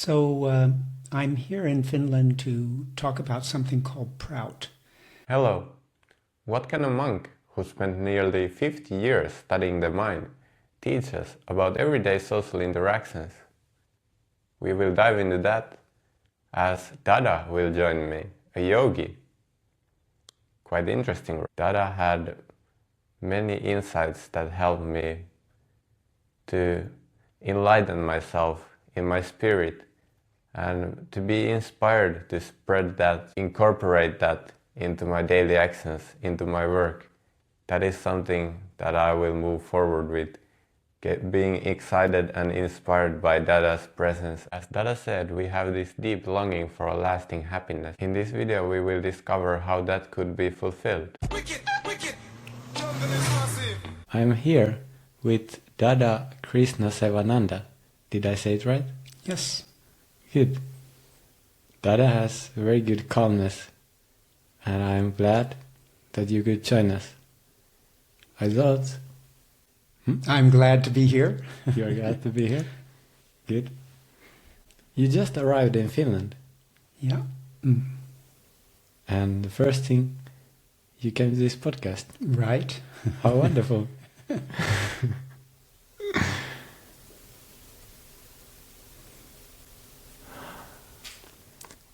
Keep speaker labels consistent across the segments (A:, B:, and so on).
A: I'm here in Finland to talk about something called Prout.
B: Hello. What can a monk who spent nearly 50 years studying the mind teach us about everyday social interactions? We will dive into that as Dada will join me, a yogi. Quite interesting. Dada had many insights that helped me to enlighten myself in my spirit and to be inspired to spread that, incorporate that into my daily actions, into my work. That is something that I will move forward with, being excited and inspired by Dada's presence. As Dada said, we have this deep longing for a lasting happiness. In this video we will discover how that could be fulfilled.
C: I'm here with Dada Krishnasevananda. Did I say it right?
A: Yes.
C: Good. Dada has very good calmness, and I'm glad that you could join us. I thought...
A: I'm glad to be here.
C: You're glad to be here? Good. You just arrived in Finland.
A: Yeah.
C: And the first thing, you came to this podcast.
A: Right.
C: How wonderful.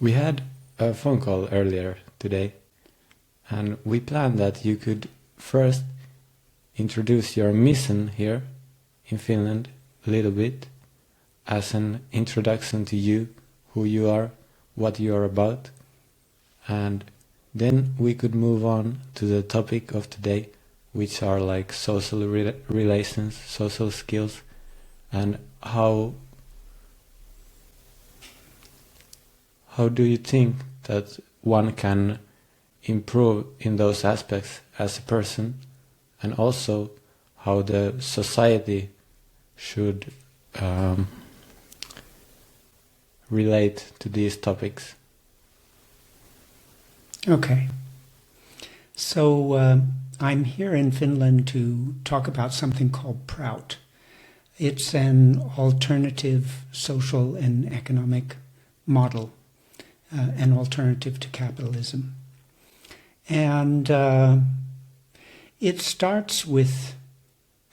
C: We had a phone call earlier today, and we planned that you could first introduce your mission here in Finland a little bit as an introduction to you, who you are, what you are about, and then we could move on to the topic of today, which are like social relations, social skills, and how do you think that one can improve in those aspects as a person, and also how the society should relate to these topics?
A: Okay. I'm here in Finland to talk about something called Prout. It's an alternative social and economic model, an alternative to capitalism. And it starts with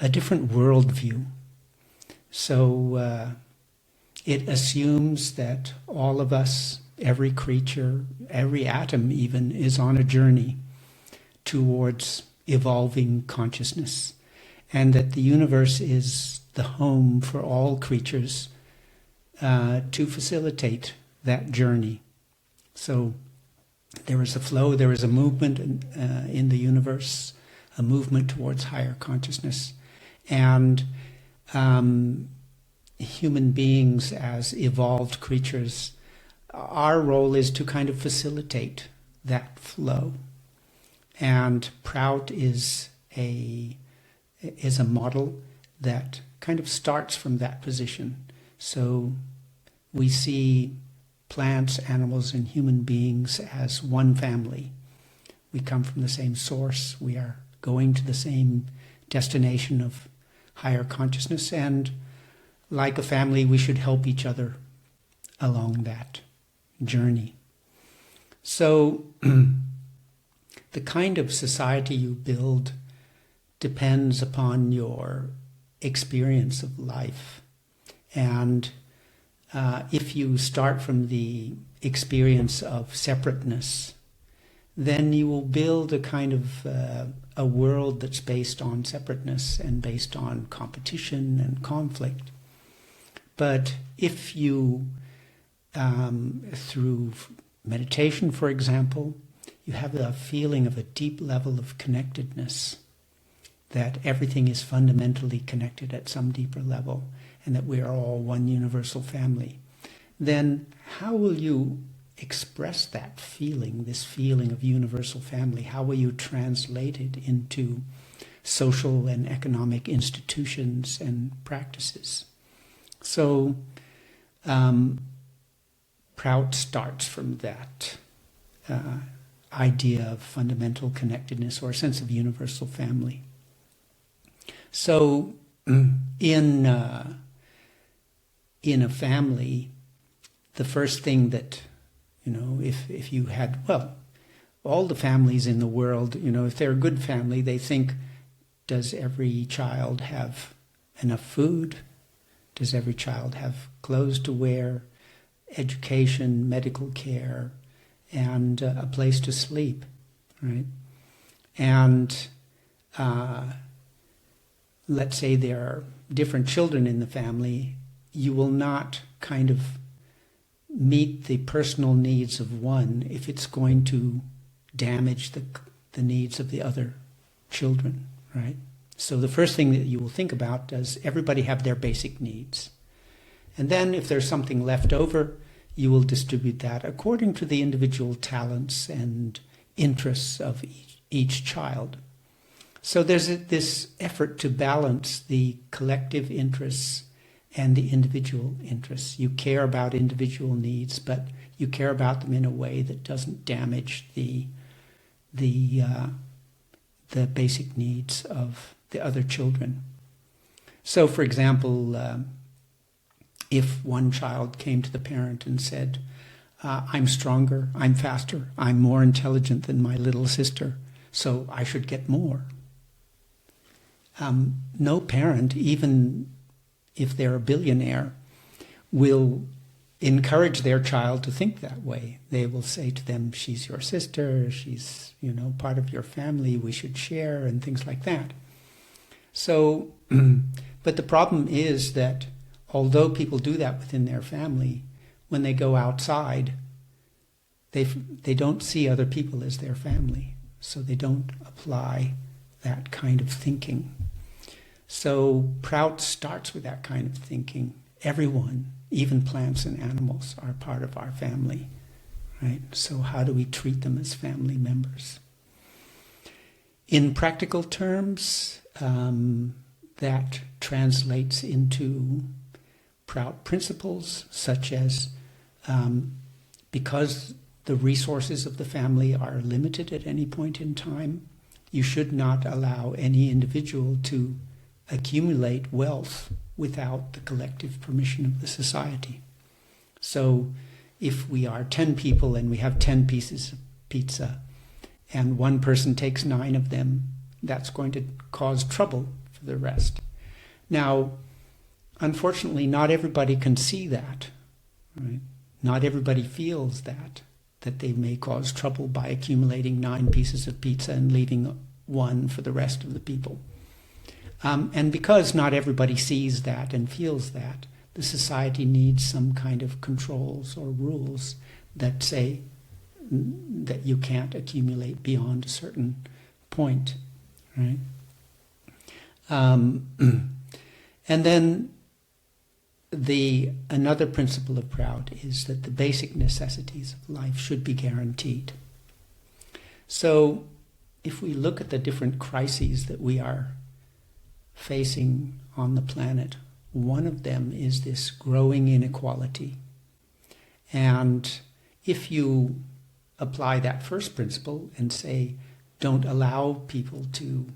A: a different worldview. So it assumes that all of us, every creature, every atom even, is on a journey towards evolving consciousness, and that the universe is the home for all creatures to facilitate that journey. So there is a flow, there is a movement in the universe, a movement towards higher consciousness. And human beings as evolved creatures, our role is to kind of facilitate that flow. And Prout is a model that kind of starts from that position. So we see plants, animals, and human beings as one family. We come from the same source. We are going to the same destination of higher consciousness, and like a family, we should help each other along that journey. So the kind of society you build depends upon your experience of life. And if you start from the experience of separateness, then you will build a kind of a world that's based on separateness and based on competition and conflict. But if you, through meditation, for example, you have a feeling of a deep level of connectedness, that everything is fundamentally connected at some deeper level, and that we are all one universal family, then how will you express that feeling, this feeling of universal family? How will you translate it into social and economic institutions and practices? So Prout starts from that idea of fundamental connectedness, or a sense of universal family. So in a family, the first thing that, if you had, well, all the families in the world, if they're a good family, they think, does every child have enough food? Does every child have clothes to wear, education, medical care, and a place to sleep, right? And let's say there are different children in the family, you will not kind of meet the personal needs of one if it's going to damage the needs of the other children, right? So the first thing that you will think about, does everybody have their basic needs? And then if there's something left over, you will distribute that according to the individual talents and interests of each child. So there's this effort to balance the collective interests and the individual interests. You care about individual needs, but you care about them in a way that doesn't damage the basic needs of the other children. So, for example, if one child came to the parent and said, I'm stronger, I'm faster, I'm more intelligent than my little sister, so I should get more. No parent, even if they're a billionaire, will encourage their child to think that way. They will say to them, she's your sister, she's, part of your family, we should share, and things like that. So, but the problem is that although people do that within their family, when they go outside, they don't see other people as their family. So they don't apply that kind of thinking. So Prout starts with that kind of thinking. Everyone, even plants and animals, are part of our family, right? So how do we treat them as family members? In practical terms, that translates into Prout principles, such as because the resources of the family are limited at any point in time, you should not allow any individual to accumulate wealth without the collective permission of the society. So if we are 10 people and we have 10 pieces of pizza and one person takes 9 of them, that's going to cause trouble for the rest. Now, unfortunately, not everybody can see that, right? Not everybody feels that they may cause trouble by accumulating 9 pieces of pizza and leaving 1 for the rest of the people. And because not everybody sees that and feels that, the society needs some kind of controls or rules that say that you can't accumulate beyond a certain point, right? And then another principle of Prout is that the basic necessities of life should be guaranteed. So if we look at the different crises that we are facing on the planet, one of them is this growing inequality. And if you apply that first principle and say, don't allow people to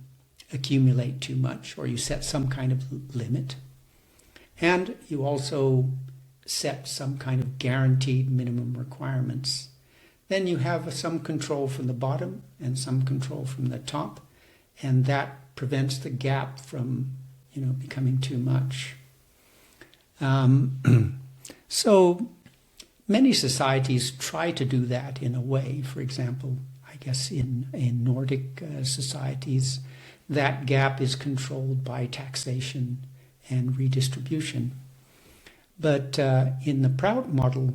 A: accumulate too much, or you set some kind of limit, and you also set some kind of guaranteed minimum requirements, then you have some control from the bottom and some control from the top, and that prevents the gap from, becoming too much. So many societies try to do that in a way. For example, I guess in Nordic societies, that gap is controlled by taxation and redistribution. But in the Prout model,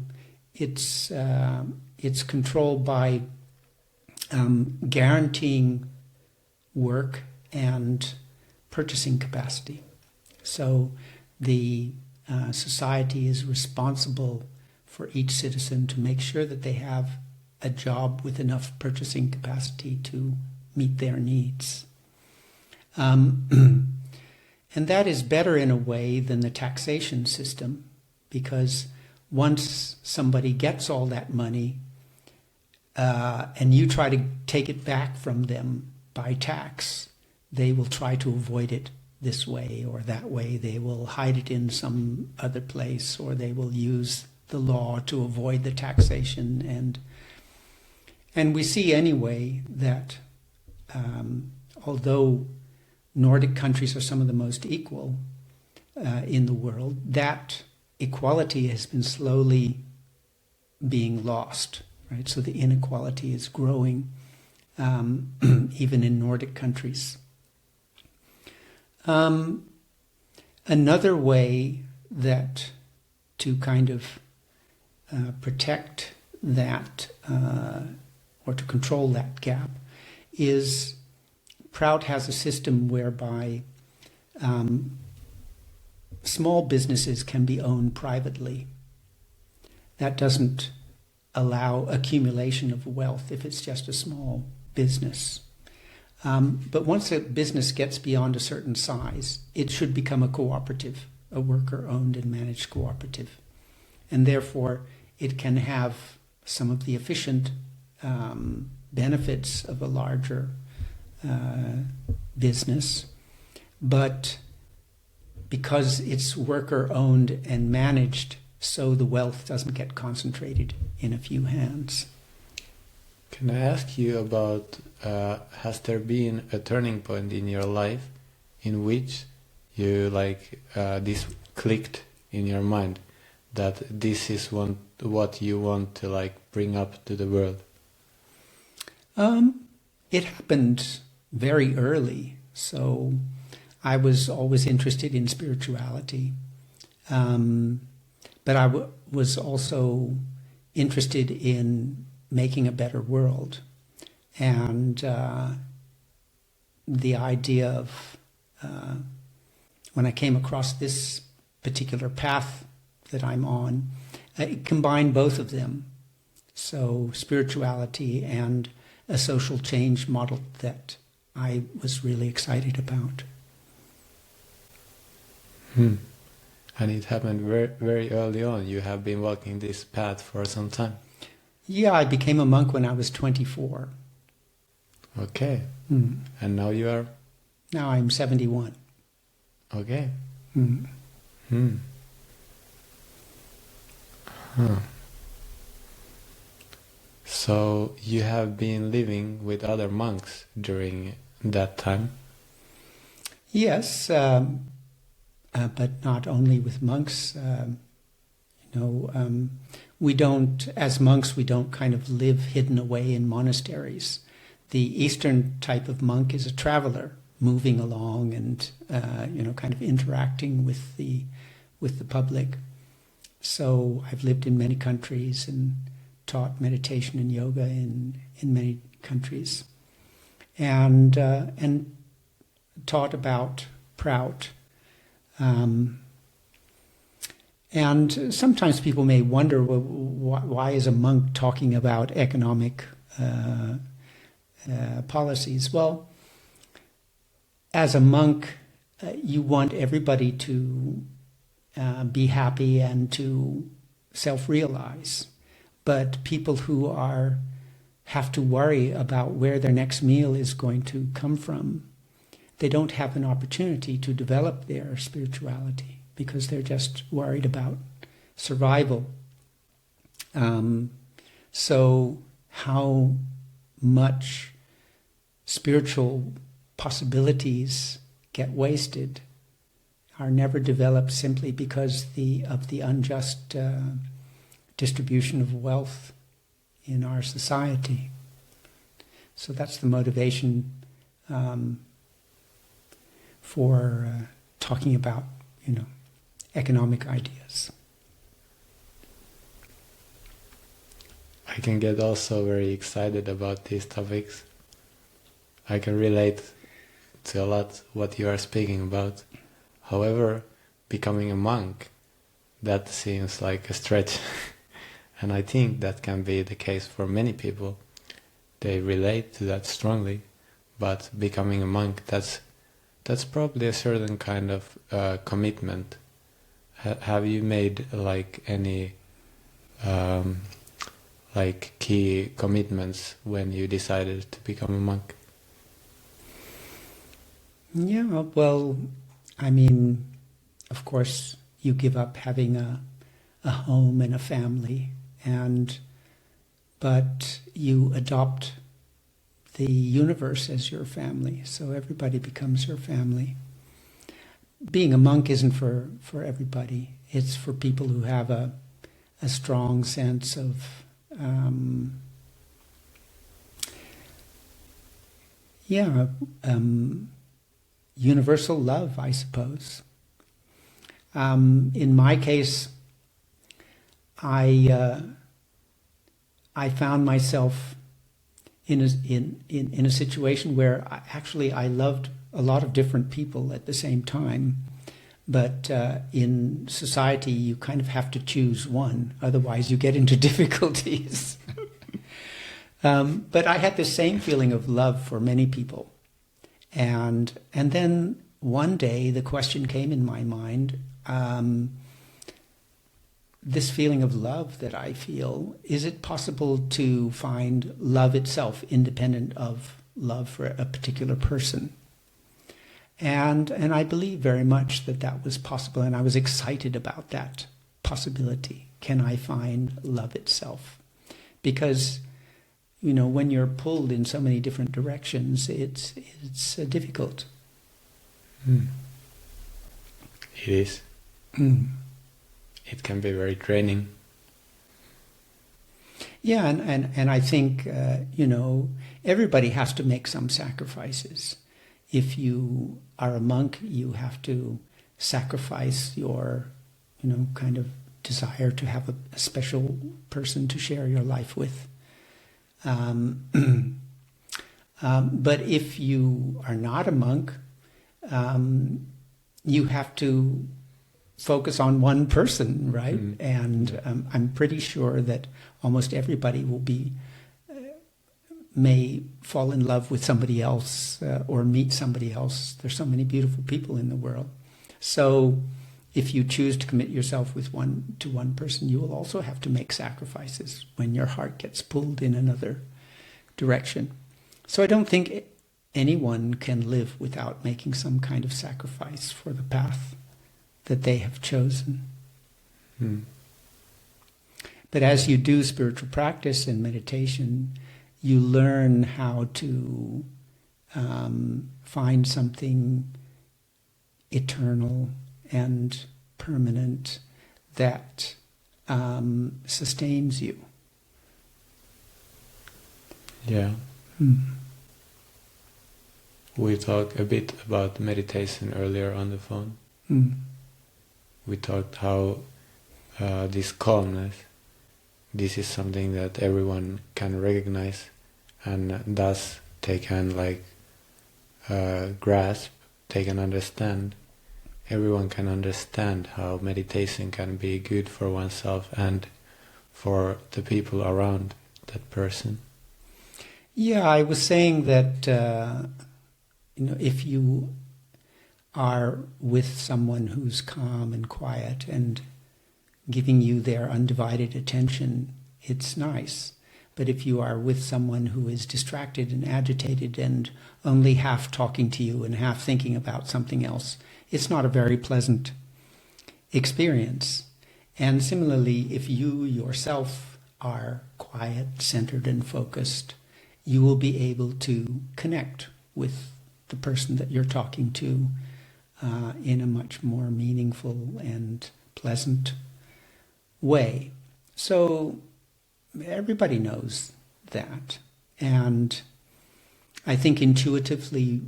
A: it's controlled by guaranteeing work and purchasing capacity. So the society is responsible for each citizen to make sure that they have a job with enough purchasing capacity to meet their needs. And that is better in a way than the taxation system, because once somebody gets all that money and you try to take it back from them by tax, they will try to avoid it this way or that way. They will hide it in some other place, or they will use the law, to avoid the taxation, and we see anyway that although Nordic countries are some of the most equal in the world, that equality has been slowly being lost, right? So the inequality is growing even in Nordic countries. Another way that to kind of protect that or to control that gap is Prout has a system whereby small businesses can be owned privately. That doesn't allow accumulation of wealth if it's just a small business. But once a business gets beyond a certain size, it should become a cooperative, a worker-owned and managed cooperative. And therefore, it can have some of the efficient benefits of a larger business, but because it's worker-owned and managed, so the wealth doesn't get concentrated in a few hands.
C: Can I ask you about, has there been a turning point in your life in which you this clicked in your mind that this is what you want to bring up to the world?
A: It happened very early. So I was always interested in spirituality. But I was also interested in making a better world. And the idea of, when I came across this particular path that I'm on, it combined both of them. So spirituality and a social change model that I was really excited about.
C: And it happened very, very early on. You have been walking this path for some time.
A: Yeah, I became a monk when I was 24.
C: Okay. And now you are?
A: Now I'm 71.
C: Okay. So you have been living with other monks during that time?
A: Yes, but not only with monks. We don't, as monks, we don't kind of live hidden away in monasteries. The Eastern type of monk is a traveler, moving along and kind of interacting with the public. So I've lived in many countries and taught meditation and yoga in many countries, and taught about Prout. And sometimes people may wonder, well, why is a monk talking about economic policies? Well, as a monk, you want everybody to be happy and to self-realize. But people who have to worry about where their next meal is going to come from, they don't have an opportunity to develop their spirituality because they're just worried about survival. So how much spiritual possibilities get wasted are never developed simply because of the unjust distribution of wealth in our society. So that's the motivation for talking about, economic ideas.
C: I can get also very excited about these topics. I can relate to a lot what you are speaking about. However, becoming a monk, that seems like a stretch. And I think that can be the case for many people. They relate to that strongly, but becoming a monk, that's probably a certain kind of commitment. Have you made any key commitments when you decided to become a monk?
A: Yeah, well, I mean, of course, you give up having a a home and a family, but you adopt the universe as your family, so everybody becomes your family. Being a monk isn't for everybody. It's for people who have a strong sense of universal love, I suppose. In my case, I found myself in a situation where I loved a lot of different people at the same time, but in society you kind of have to choose one, otherwise you get into difficulties. But I had the same feeling of love for many people, and then one day the question came in my mind. This feeling of love that I feel, is it possible to find love itself independent of love for a particular person? And I believe very much that was possible, and I was excited about that possibility. Can I find love itself? Because, when you're pulled in so many different directions, it's difficult.
C: It is. It can be very draining.
A: Yeah, and I think, everybody has to make some sacrifices. If you are a monk, you have to sacrifice your, kind of desire to have a special person to share your life with. But if you are not a monk, you have to focus on one person, right? Mm-hmm. And I'm pretty sure that almost everybody may fall in love with somebody else or meet somebody else. There's so many beautiful people in the world. So if you choose to commit yourself to one person, you will also have to make sacrifices when your heart gets pulled in another direction. So I don't think anyone can live without making some kind of sacrifice for the path that they have chosen. But as you do spiritual practice and meditation, you learn how to find something eternal and permanent that sustains you.
C: Yeah. We talked a bit about meditation earlier on the phone. We talked how this calmness, this is something that everyone can recognize, and thus they can grasp, they can understand. Everyone can understand how meditation can be good for oneself and for the people around that person.
A: Yeah, I was saying that if you are with someone who's calm and quiet and giving you their undivided attention, it's nice. But if you are with someone who is distracted and agitated and only half talking to you and half thinking about something else, it's not a very pleasant experience. And similarly, if you yourself are quiet, centered, and focused, you will be able to connect with the person that you're talking to in a much more meaningful and pleasant way. So everybody knows that. And I think intuitively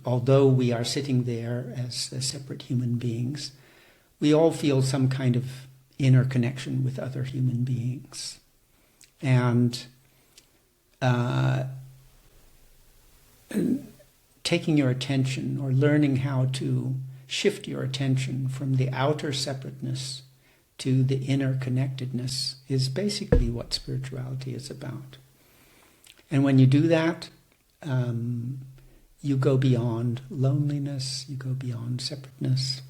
A: although we are sitting there as separate human beings, we all feel some kind of inner connection with other human beings. And taking your attention or learning how to shift your attention from the outer separateness to the inner connectedness is basically what spirituality is about. And when you do that, you go beyond loneliness, you go beyond separateness.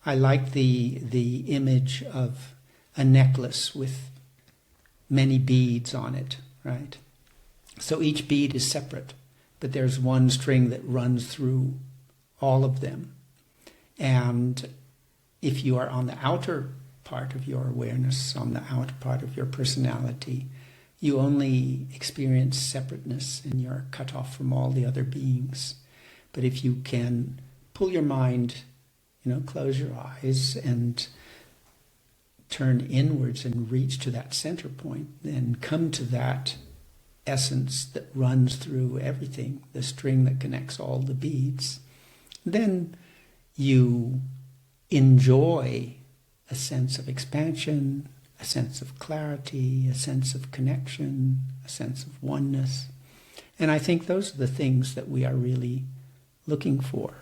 A: I like the image of a necklace with many beads on it, right? So each bead is separate, but there's one string that runs through all of them. And if you are on the outer part of your awareness, on the outer part of your personality, you only experience separateness and you're cut off from all the other beings. But if you can pull your mind, close your eyes and turn inwards and reach to that center point, then come to that essence that runs through everything, the string that connects all the beads, then you enjoy a sense of expansion, a sense of clarity, a sense of connection, a sense of oneness. And I think those are the things that we are really looking for.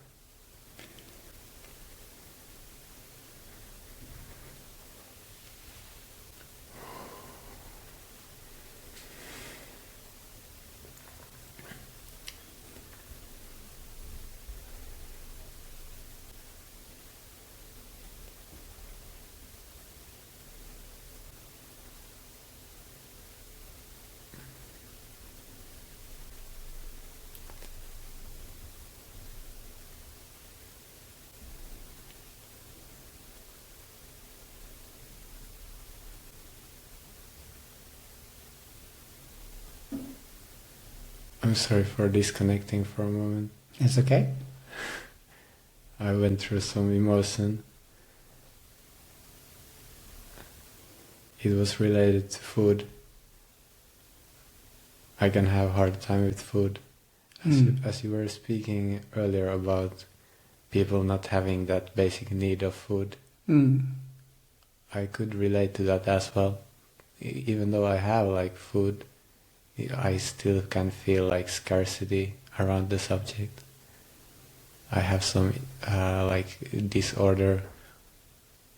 C: I'm sorry for disconnecting for a moment.
A: It's okay.
C: I went through some emotion. It was related to food. I can have a hard time with food. As you were speaking earlier about people not having that basic need of food, I could relate to that as well. Even though I have food, I still can feel scarcity around the subject. I have some disorder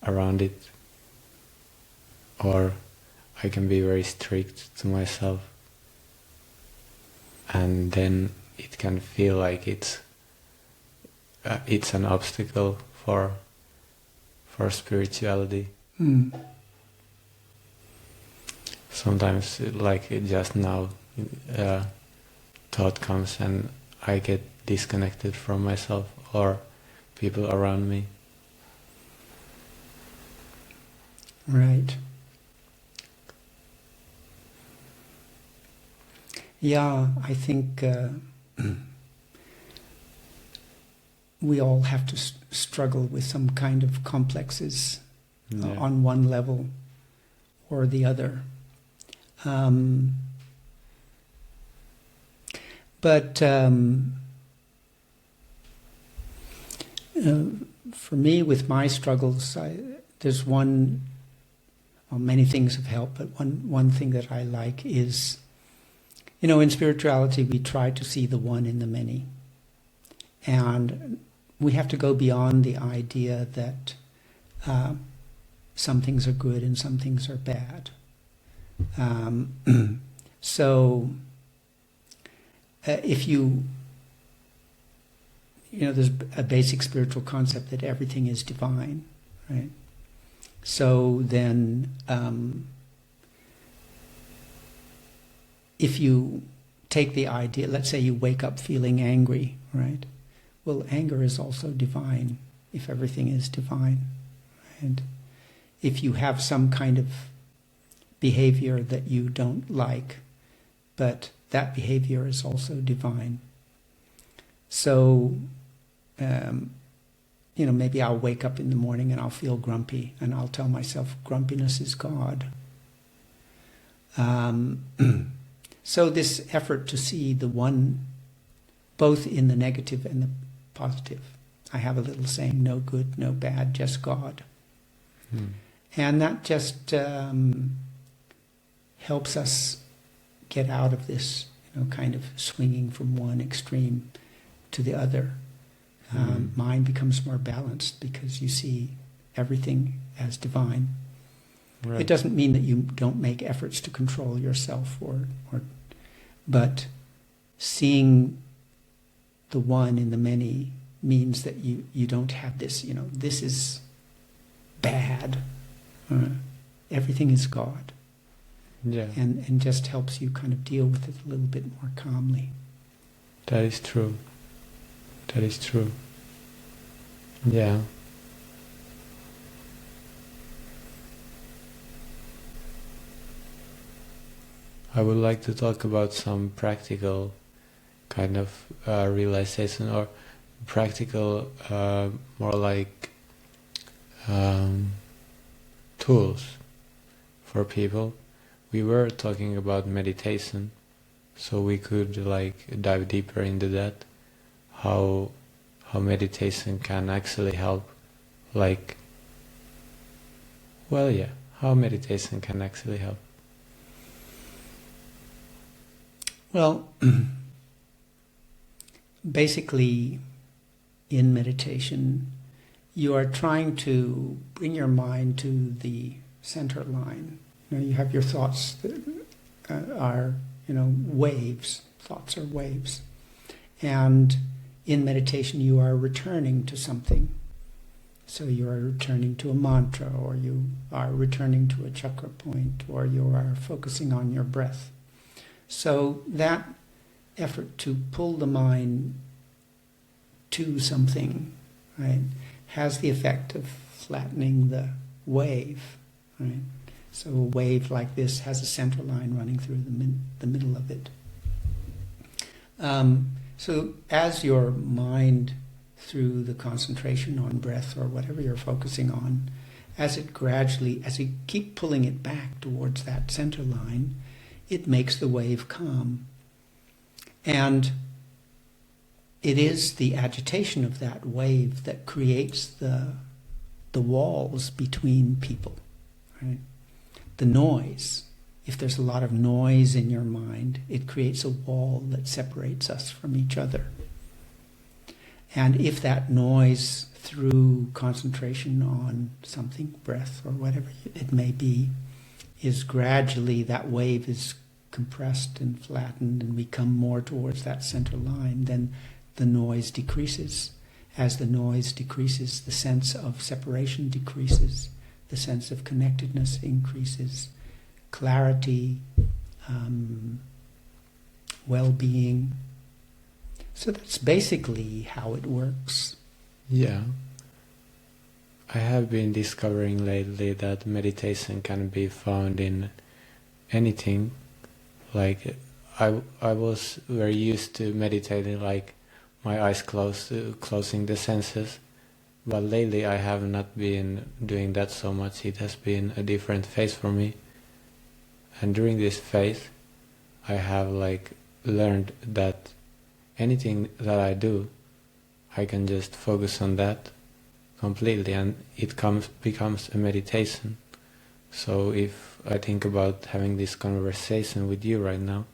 C: around it, or I can be very strict to myself, and then it can feel like it's an obstacle for spirituality. Sometimes, just now, thought comes and I get disconnected from myself or people around me.
A: Right. Yeah, I think we all have to struggle with some kind of complexes on one level or the other. But for me, with my struggles, there's many things have helped, but one thing that I like is, in spirituality, we try to see the one in the many. And we have to go beyond the idea that some things are good and some things are bad. So if there's a basic spiritual concept that everything is divine, right? So then if you take the idea, let's say you wake up feeling angry, right? Well, anger is also divine if everything is divine, right? If you have some kind of behavior that you don't like, but that behavior is also divine. So, maybe I'll wake up in the morning and I'll feel grumpy and I'll tell myself grumpiness is God. So this effort to see the one both in the negative and the positive. I have a little saying, no good, no bad, just God. And that just helps us get out of this, kind of swinging from one extreme to the other. Mind becomes more balanced because you see everything as divine. Right. It doesn't mean that you don't make efforts to control yourself, but seeing the one in the many means that you don't have this, this is bad. Everything is God.
C: Yeah.
A: And just helps you kind of deal with it a little bit more calmly.
C: That is true. That is true. Yeah. I would like to talk about some practical kind of realization, or practical, more like tools for people. We were talking about meditation, so we could like dive deeper into that, how meditation can actually help, like, well, yeah, how meditation can actually help.
A: Well, basically, in meditation, you are trying to bring your mind to the center line. You have your thoughts that are, waves. Thoughts are waves. And in meditation, you are returning to something. So you are returning to a mantra, or you are returning to a chakra point, or you are focusing on your breath. So that effort to pull the mind to something, right, has the effect of flattening the wave, right? So a wave like this has a center line running through the middle of it. So as your mind, through the concentration on breath or whatever you're focusing on, as you keep pulling it back towards that center line, it makes the wave calm. And it is the agitation of that wave that creates the walls between people, right? The noise. If there's a lot of noise in your mind, it creates a wall that separates us from each other. And if that noise, through concentration on something, breath or whatever it may be, is gradually, that wave is compressed and flattened and we come more towards that center line, then the noise decreases. As the noise decreases, the sense of separation decreases, the sense of connectedness increases, clarity, well-being. So that's basically how it works.
C: Yeah. I have been discovering lately that meditation can be found in anything. Like, I was very used to meditating, like my eyes closed, closing the senses. But lately I have not been doing that so much. It has been a different phase for me. And during this phase, I have like learned that anything that I do, I can just focus on that completely, and it becomes a meditation. So if I think about having this conversation with you right now,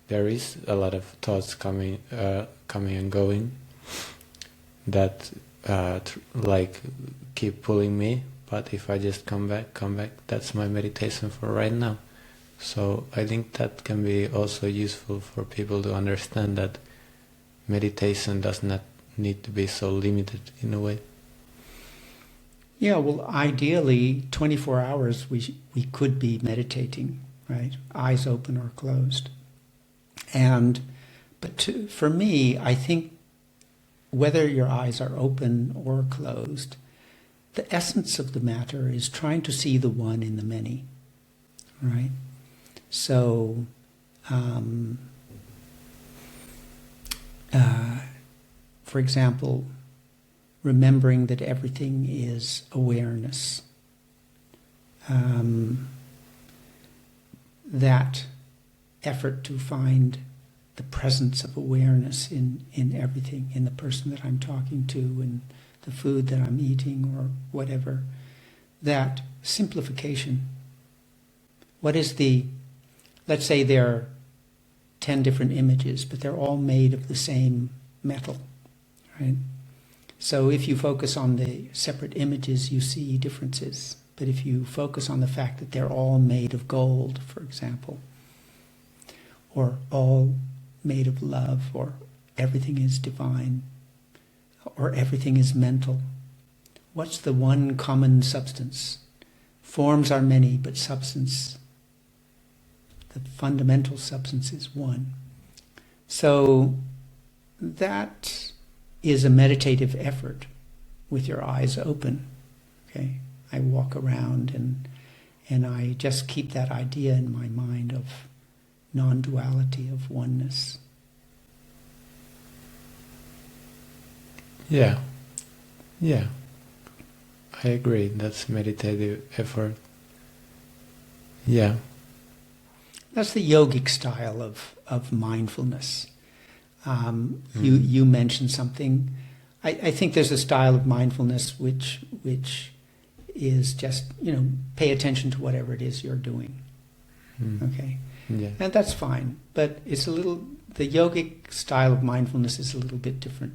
C: there is a lot of thoughts coming and going that like keep pulling me. But if I just come back, that's my meditation for right now. So I think that can be also useful for people to understand that meditation does not need to be so limited in a way.
A: Yeah, well, ideally, 24 hours we could be meditating, right? Eyes open or closed. For me, I think whether your eyes are open or closed, the essence of the matter is trying to see the one in the many, right? So, for example, remembering that everything is awareness. That effort to find the presence of awareness in everything, in the person that I'm talking to, in the food that I'm eating or whatever. That simplification. What is let's say there are 10 different images, but they're all made of the same metal, right? So if you focus on the separate images, you see differences. But if you focus on the fact that they're all made of gold, for example, or all made of love, or everything is divine, or everything is mental, what's the one common substance? Forms are many, but substance, the fundamental substance, is one. So that is a meditative effort with your eyes open. Okay, I walk around and I just keep that idea in my mind of non-duality of oneness.
C: Yeah, yeah, I agree. That's meditative effort. Yeah.
A: That's the yogic style of mindfulness. You mentioned something. I think there's a style of mindfulness which is just, pay attention to whatever it is you're doing. Okay?
C: Yeah.
A: And that's fine. But the yogic style of mindfulness is a little bit different.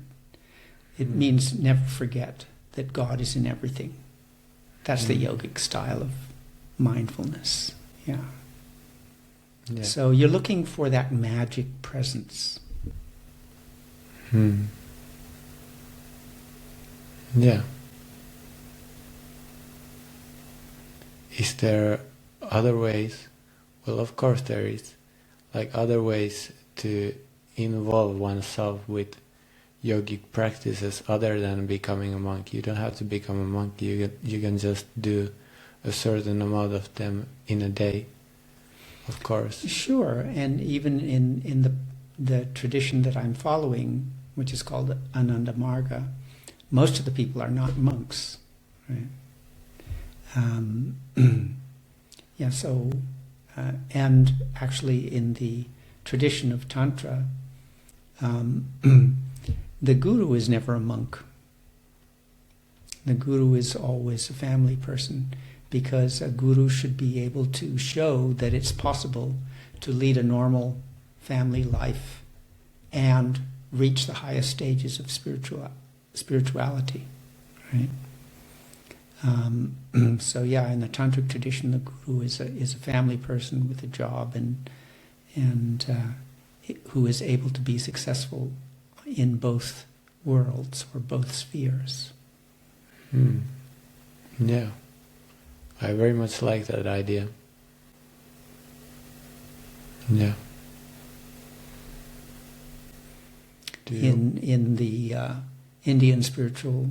A: It means never forget that God is in everything. That's the yogic style of mindfulness. Yeah.
C: Yeah.
A: So you're looking for that magic presence.
C: Yeah. Is there other ways? Well, of course there is. Like other ways to involve oneself with yogic practices other than becoming a monk. You don't have to become a monk. You can just do a certain amount of them in a day. Of course.
A: Sure, and even in the tradition that I'm following, which is called Ananda Marga, most of the people are not monks, right? Yeah. So, and actually, in the tradition of Tantra, the guru is never a monk. The guru is always a family person, because a guru should be able to show that it's possible to lead a normal family life and reach the highest stages of spirituality, right? So yeah, in the tantric tradition, the guru is a family person with a job and who is able to be successful in both worlds or both spheres.
C: Yeah. I very much like that idea. Yeah.
A: In the Indian spiritual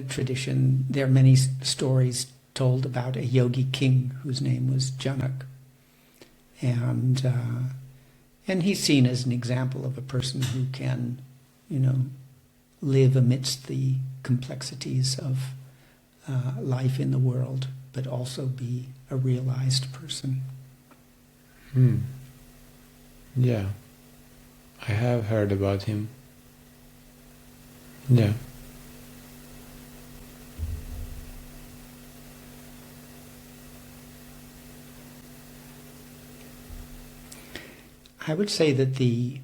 A: tradition, there are many stories told about a yogi king whose name was Janak, and he's seen as an example of a person who can, live amidst the complexities of life in the world, but also be a realized person.
C: Yeah, I have heard about him. Yeah.
A: I would say that the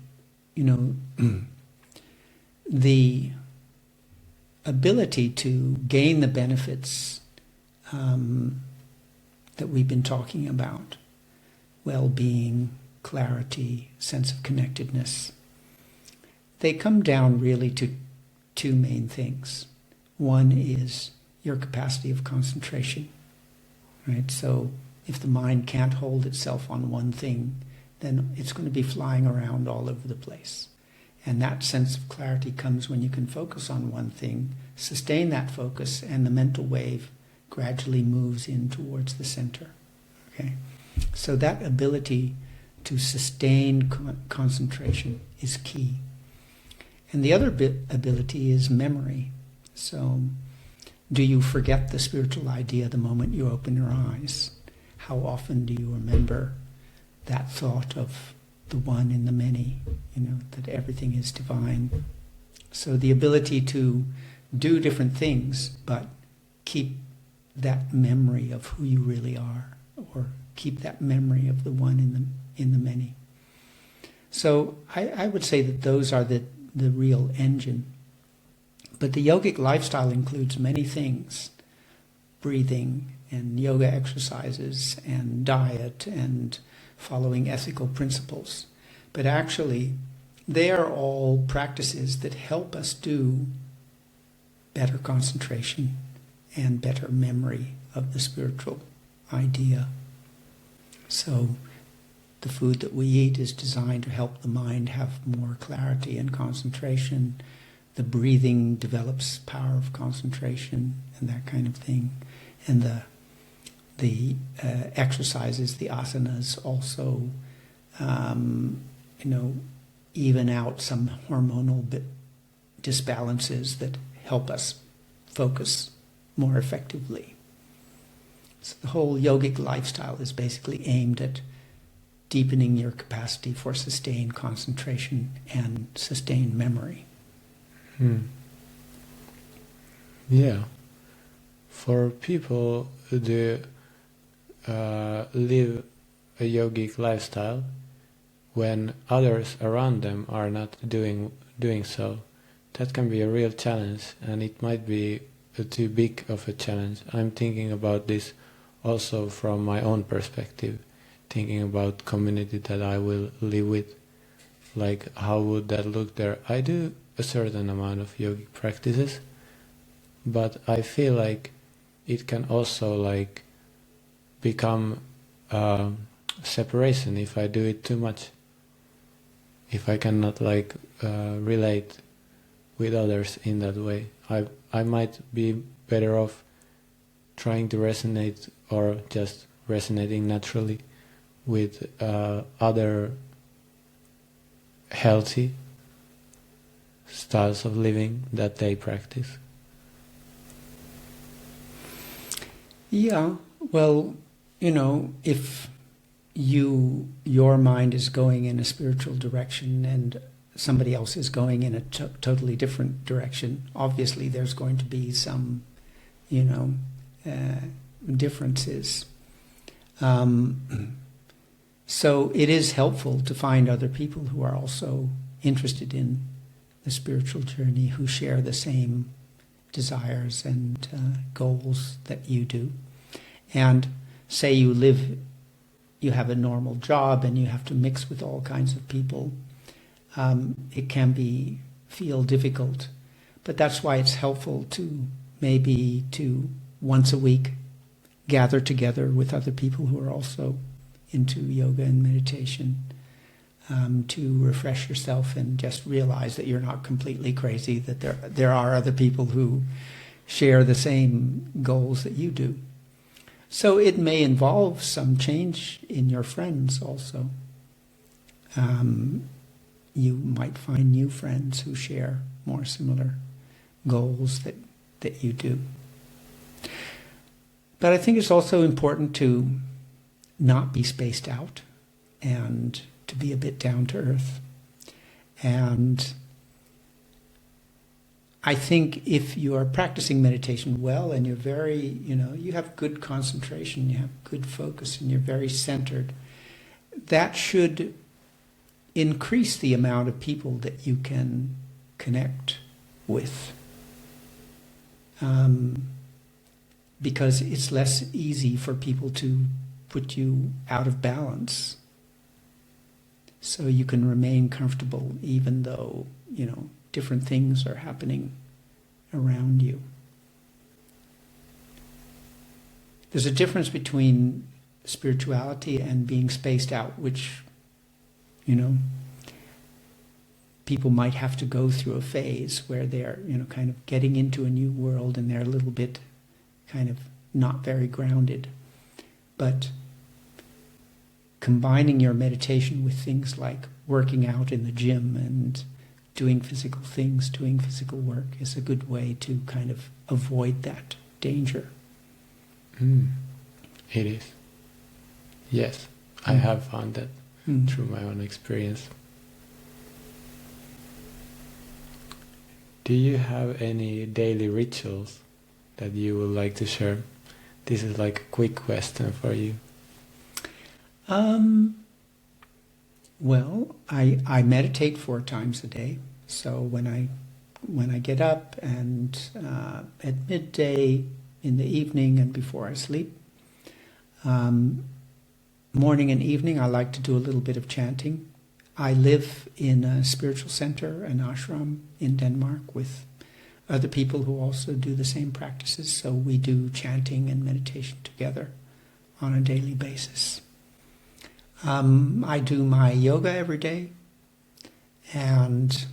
A: ability to gain the benefits that we've been talking about, well-being, clarity, sense of connectedness, they come down really to two main things. One is your capacity of concentration, right? So if the mind can't hold itself on one thing, then it's going to be flying around all over the place. And that sense of clarity comes when you can focus on one thing, sustain that focus, and the mental wave gradually moves in towards the center. Okay? So that ability to sustain concentration is key. And the other ability is memory. So do you forget the spiritual idea the moment you open your eyes? How often do you remember that thought of the one in the many, that everything is divine? So the ability to do different things, but keep that memory of who you really are, or keep that memory of the one in the many. So I would say that those are the real engine. But the yogic lifestyle includes many things: breathing and yoga exercises and diet and following ethical principles. But actually, they are all practices that help us do better concentration and better memory of the spiritual idea. So the food that we eat is designed to help the mind have more clarity and concentration. The breathing develops power of concentration and that kind of thing. And the exercises, the asanas, also even out some hormonal disbalances that help us focus more effectively. So the whole yogic lifestyle is basically aimed at deepening your capacity for sustained concentration and sustained memory.
C: Yeah. For people who live a yogic lifestyle when others around them are not doing so, that can be a real challenge, and it might be too big of a challenge. I'm thinking about this also from my own perspective, thinking about community that I will live with, like how would that look there. I do a certain amount of yogic practices, but I feel like it can also like become separation if I do it too much. If I cannot like relate with others in that way, I might be better off trying to resonate or just resonating naturally with other healthy styles of living that they practice.
A: Yeah, well, if your mind is going in a spiritual direction and somebody else is going in a totally different direction, obviously there's going to be some, differences. So it is helpful to find other people who are also interested in the spiritual journey, who share the same desires and goals that you do. And say you have a normal job and you have to mix with all kinds of people, it can feel difficult. But that's why it's helpful to once a week gather together with other people who are also into yoga and meditation, to refresh yourself and just realize that you're not completely crazy, that there are other people who share the same goals that you do. So it may involve some change in your friends also. You might find new friends who share more similar goals that you do. But I think it's also important to not be spaced out and to be a bit down to earth. And I think if you are practicing meditation well and you're very, you have good concentration, you have good focus, and you're very centered, that should increase the amount of people that you can connect with. Because it's less easy for people to put you out of balance. So you can remain comfortable even though, different things are happening around you. There's a difference between spirituality and being spaced out, which, people might have to go through a phase where they're, kind of getting into a new world and they're a little bit kind of not very grounded. But combining your meditation with things like working out in the gym and doing physical things, doing physical work is a good way to kind of avoid that danger.
C: It is. Yes, I have found that through my own experience. Do you have any daily rituals that you would like to share? This is like a quick question for you.
A: Well, I meditate 4 times a day. So when I get up and at midday, in the evening, and before I sleep, morning and evening, I like to do a little bit of chanting. I live in a spiritual center, an ashram in Denmark, with other people who also do the same practices. So we do chanting and meditation together on a daily basis. I do my yoga every day, and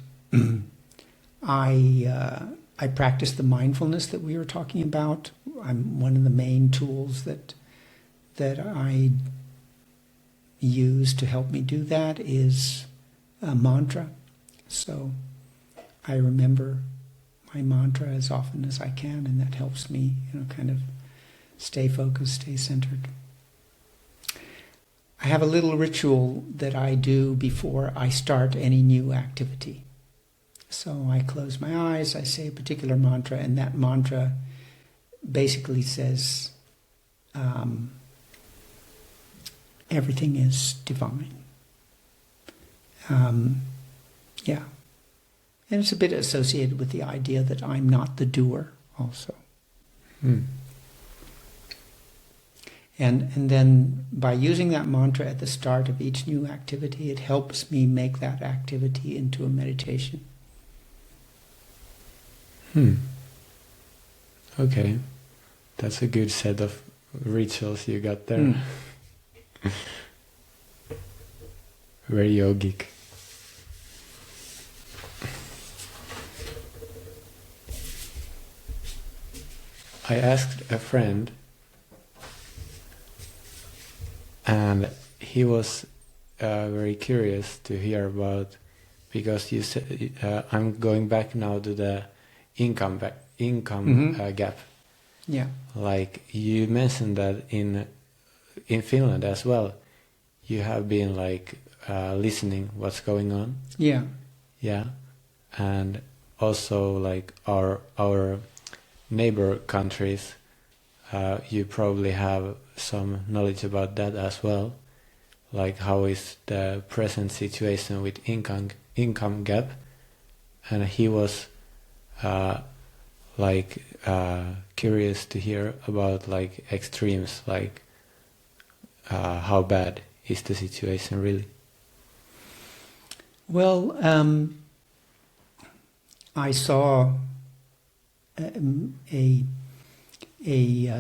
A: I practice the mindfulness that we were talking about. One of the main tools that I use to help me do that is a mantra. So I remember my mantra as often as I can, and that helps me, kind of stay focused, stay centered. I have a little ritual that I do before I start any new activity. So I close my eyes, I say a particular mantra, and that mantra basically says, everything is divine. Yeah. And it's a bit associated with the idea that I'm not the doer also. And then by using that mantra at the start of each new activity, it helps me make that activity into a meditation.
C: Okay. That's a good set of rituals you got there. Very yogic. I asked a friend, and he was very curious to hear about, because you said I'm going back now to the income gap.
A: Yeah.
C: Like you mentioned that in Finland as well, you have been like listening what's going on.
A: Yeah.
C: Yeah, and also like our neighbor countries, you probably have some knowledge about that as well. Like how is the present situation with income gap? And he was curious to hear about like extremes, like how bad is the situation really?
A: Well, I saw a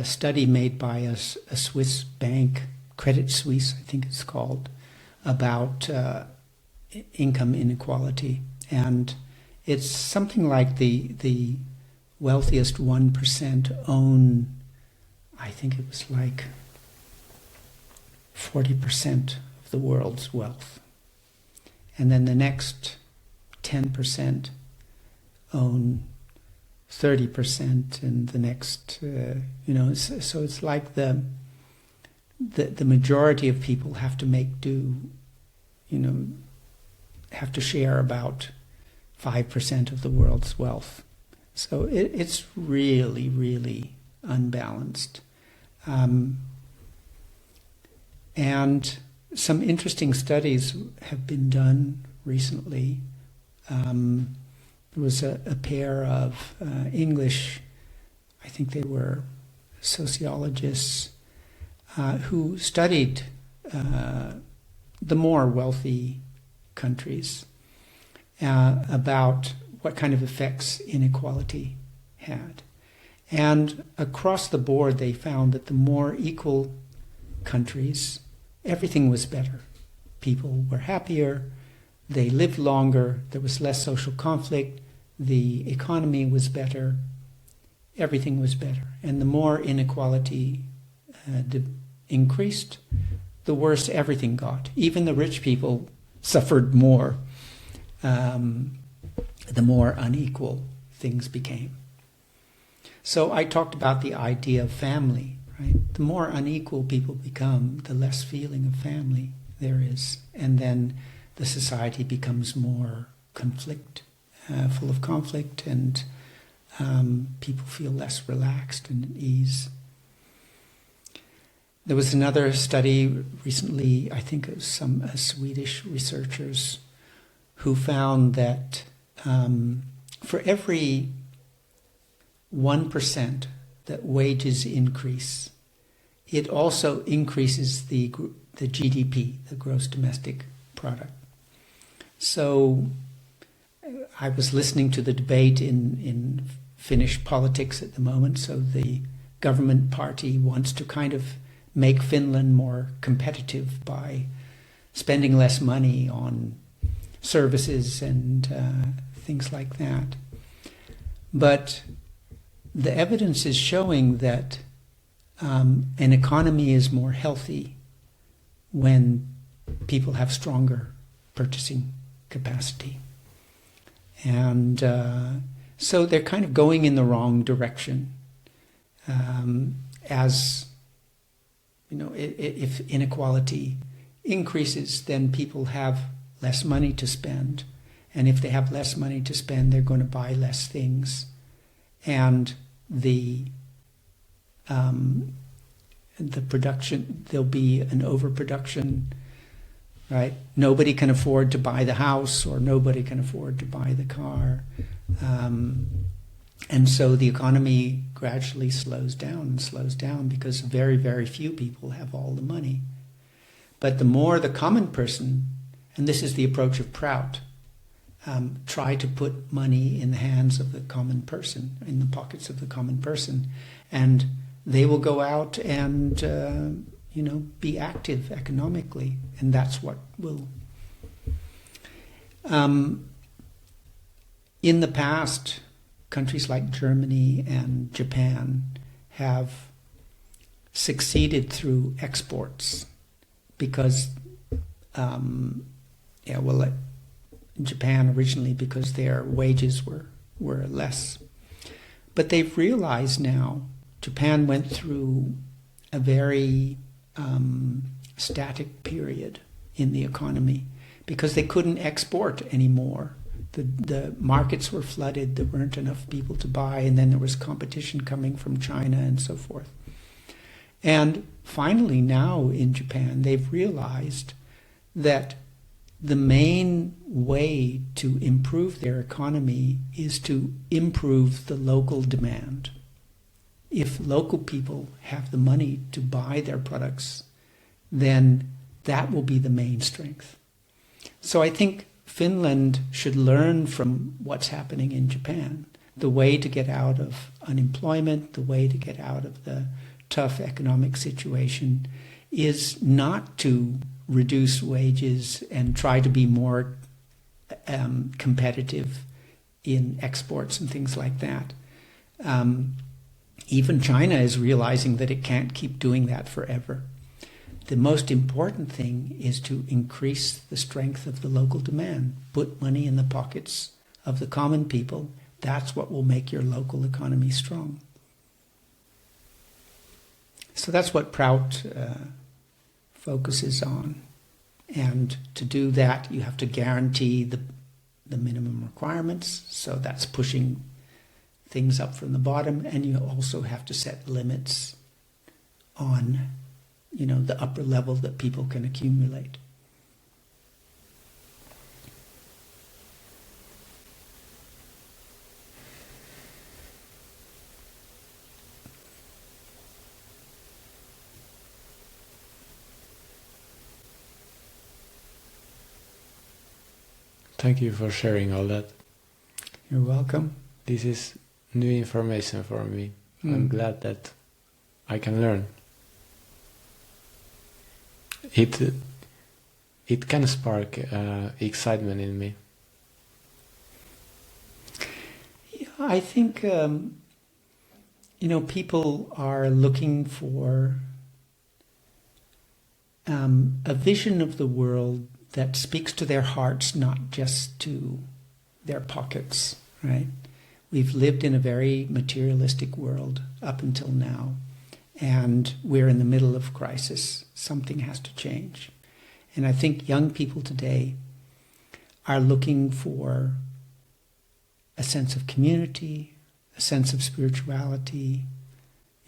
A: study made by a Swiss bank, Credit Suisse, I think it's called, about income inequality, and it's something like the wealthiest 1% own, I think it was like 40% of the world's wealth. And then the next 10% own 30%, and the next, so it's like the majority of people have to make do, have to share about 5% of the world's wealth. So it's really, really unbalanced. And some interesting studies have been done recently. There was a pair of English, I think they were sociologists, who studied the more wealthy countries about what kind of effects inequality had. And across the board, they found that the more equal countries, everything was better. People were happier, they lived longer, there was less social conflict, the economy was better, everything was better. And the more inequality increased, the worse everything got. Even the rich people suffered more, the more unequal things became. So I talked about the idea of family, right? The more unequal people become, the less feeling of family there is. And then the society becomes more full of conflict, and people feel less relaxed and at ease. There was another study recently, I think it was some Swedish researchers, who found that for every 1% that wages increase, it also increases the GDP, the gross domestic product. So I was listening to the debate in Finnish politics at the moment. So the government party wants to kind of make Finland more competitive by spending less money on services and things like that. But the evidence is showing that an economy is more healthy when people have stronger purchasing capacity. And so they're kind of going in the wrong direction. As you know, if inequality increases, then people have less money to spend. And if they have less money to spend, they're going to buy less things. And the production, there'll be an overproduction, right? Nobody can afford to buy the house, or nobody can afford to buy the car. And so the economy gradually slows down because very, very few people have all the money. But the more the common person, and this is the approach of Prout, try to put money in the hands of the common person, in the pockets of the common person, and they will go out and be active economically, and that's what will. In the past, countries like Germany and Japan have succeeded through exports because, Japan originally because their wages were less. But they've realized now, Japan went through a very static period in the economy because they couldn't export anymore. The markets were flooded, there weren't enough people to buy, and then there was competition coming from China and so forth. And finally now in Japan, they've realized that the main way to improve their economy is to improve the local demand. If local people have the money to buy their products, then that will be the main strength. So I think Finland should learn from what's happening in Japan. The way to get out of unemployment, the way to get out of the tough economic situation is not to reduce wages and try to be more competitive in exports and things like that. Even China is realizing that it can't keep doing that forever. The most important thing is to increase the strength of the local demand. Put money in the pockets of the common people. That's what will make your local economy strong. So that's what Prout focuses on. And to do that, you have to guarantee the minimum requirements. So that's pushing things up from the bottom. And you also have to set limits on the upper level that people can accumulate.
C: Thank you for sharing all that.
A: You're welcome.
C: This is new information for me. I'm glad that I can learn. It can spark excitement in me.
A: Yeah, I think people are looking for a vision of the world that speaks to their hearts, not just to their pockets, right? We've lived in a very materialistic world up until now, and we're in the middle of crisis. Something has to change. And I think young people today are looking for a sense of community, a sense of spirituality,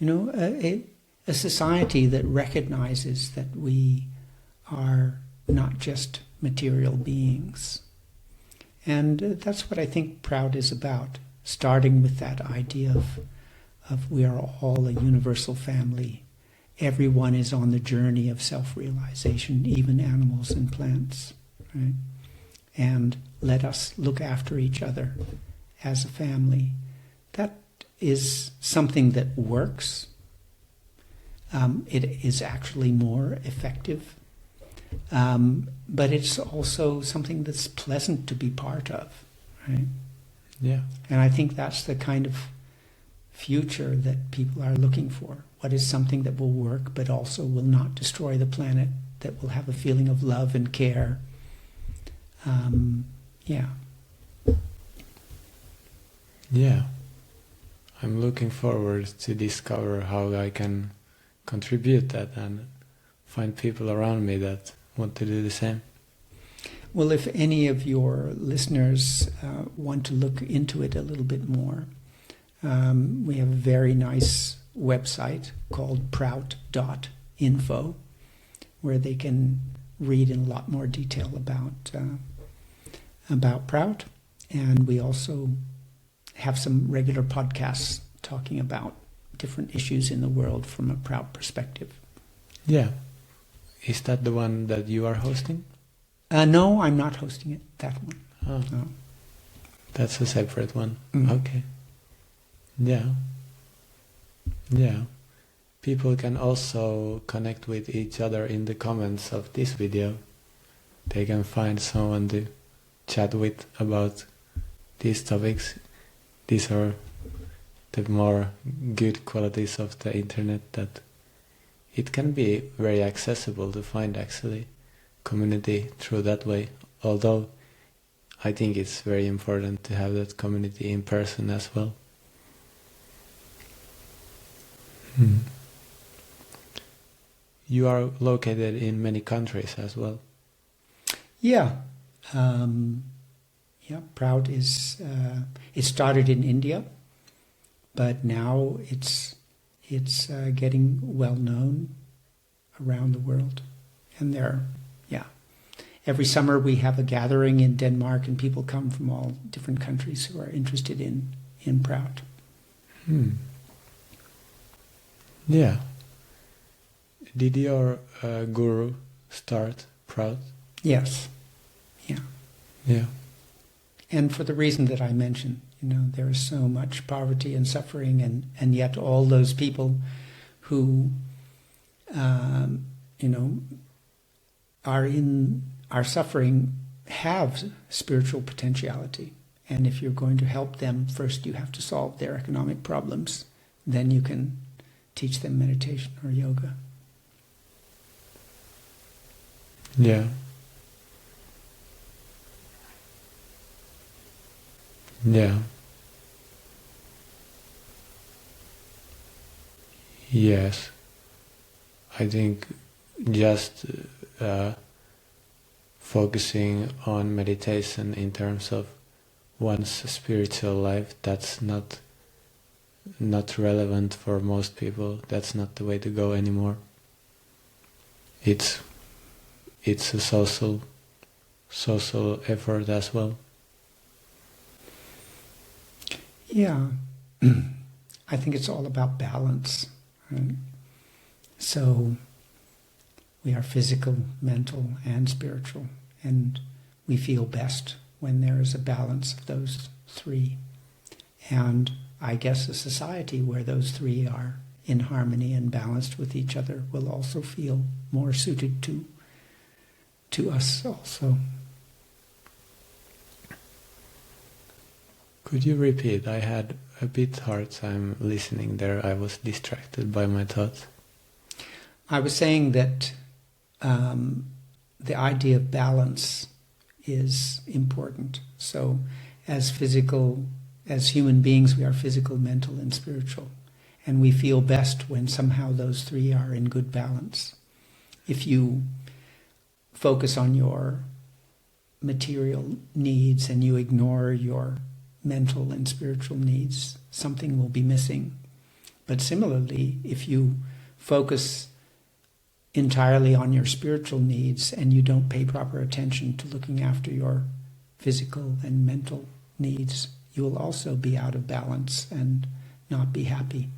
A: a society that recognizes that we are not just material beings. And that's what I think Prout is about, starting with that idea of we are all a universal family. Everyone is on the journey of self-realization, even animals and plants, right? And let us look after each other as a family. That is something that works. It is actually more effective. But it's also something that's pleasant to be part of, right?
C: Yeah.
A: And I think that's the kind of future that people are looking for. What is something that will work but also will not destroy the planet, that will have a feeling of love and care. Yeah.
C: Yeah. I'm looking forward to discover how I can contribute that and find people around me that want to do the same.
A: Well, if any of your listeners want to look into it a little bit more, we have a very nice website called Prout.info, where they can read in a lot more detail about Prout. And we also have some regular podcasts talking about different issues in the world from a Prout perspective.
C: Yeah. Is that the one that you are hosting?
A: No, I'm not hosting it, that one.
C: Oh,
A: No.
C: that's a separate one.
A: Mm.
C: Okay. Yeah. Yeah. People can also connect with each other in the comments of this video. They can find someone to chat with about these topics. These are the more good qualities of the internet, that it can be very accessible to find actually community through that way. Although I think it's very important to have that community in person as well. You are located in many countries as well.
A: Yeah. Prout is, it started in India, but now it's getting well known around the world. And every summer we have a gathering in Denmark, and people come from all different countries who are interested in Prout.
C: Yeah. Did your guru start Prout?
A: Yes. Yeah.
C: Yeah.
A: And for the reason that I mentioned, there is so much poverty and suffering, and yet all those people who, are suffering have spiritual potentiality. And if you're going to help them, first you have to solve their economic problems. Then you can teach them meditation or yoga.
C: Yeah. Yeah. Yes. I think just focusing on meditation in terms of one's spiritual life, that's not relevant for most people. That's not the way to go anymore. It's a social effort as well.
A: Yeah. I think it's all about balance, right? So we are physical, mental, and spiritual, and we feel best when there is a balance of those three. And I guess a society where those three are in harmony and balanced with each other will also feel more suited to us also.
C: Could you repeat? I had a bit hard time listening there. I was distracted by my thoughts.
A: I was saying that the idea of balance is important. So as human beings, we are physical, mental, and spiritual. And we feel best when somehow those three are in good balance. If you focus on your material needs and you ignore your mental and spiritual needs, something will be missing. But similarly, if you focus entirely on your spiritual needs and you don't pay proper attention to looking after your physical and mental needs, you will also be out of balance and not be happy.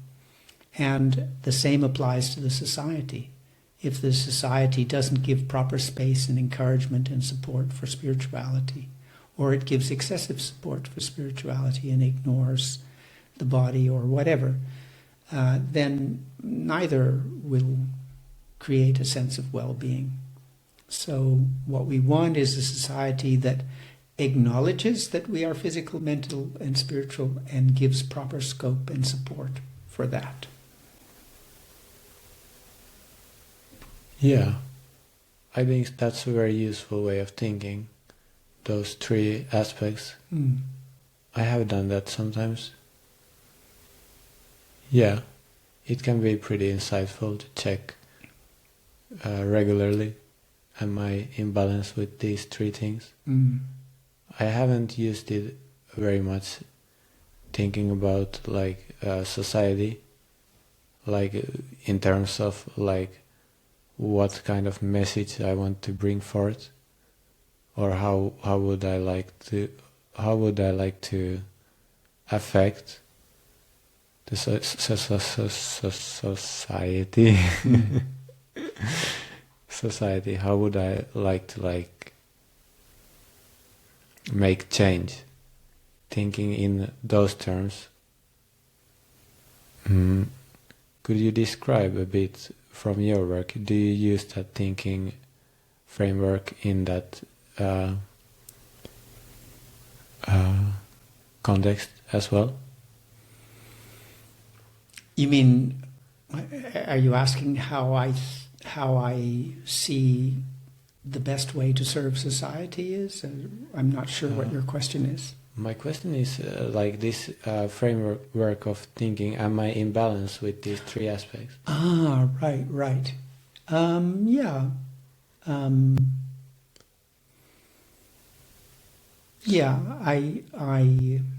A: And the same applies to the society. If the society doesn't give proper space and encouragement and support for spirituality, or it gives excessive support for spirituality and ignores the body or whatever, then neither will create a sense of well-being. So what we want is a society that acknowledges that we are physical, mental, and spiritual, and gives proper scope and support for that.
C: Yeah. I think that's a very useful way of thinking, those three aspects. I have done that sometimes. Yeah, it can be pretty insightful to check regularly, am I in balance with these three things? I haven't used it very much thinking about like society, like in terms of like what kind of message I want to bring forth, or how would I like to affect the society. Society, how would I like to make change, thinking in those terms. Could you describe a bit from your work? Do you use that thinking framework in that context as well?
A: You mean, are you asking how I see the best way to serve society is? I'm not sure what your question is.
C: My question is like this framework of thinking, am I in balance with these three aspects?
A: Right. Yeah. I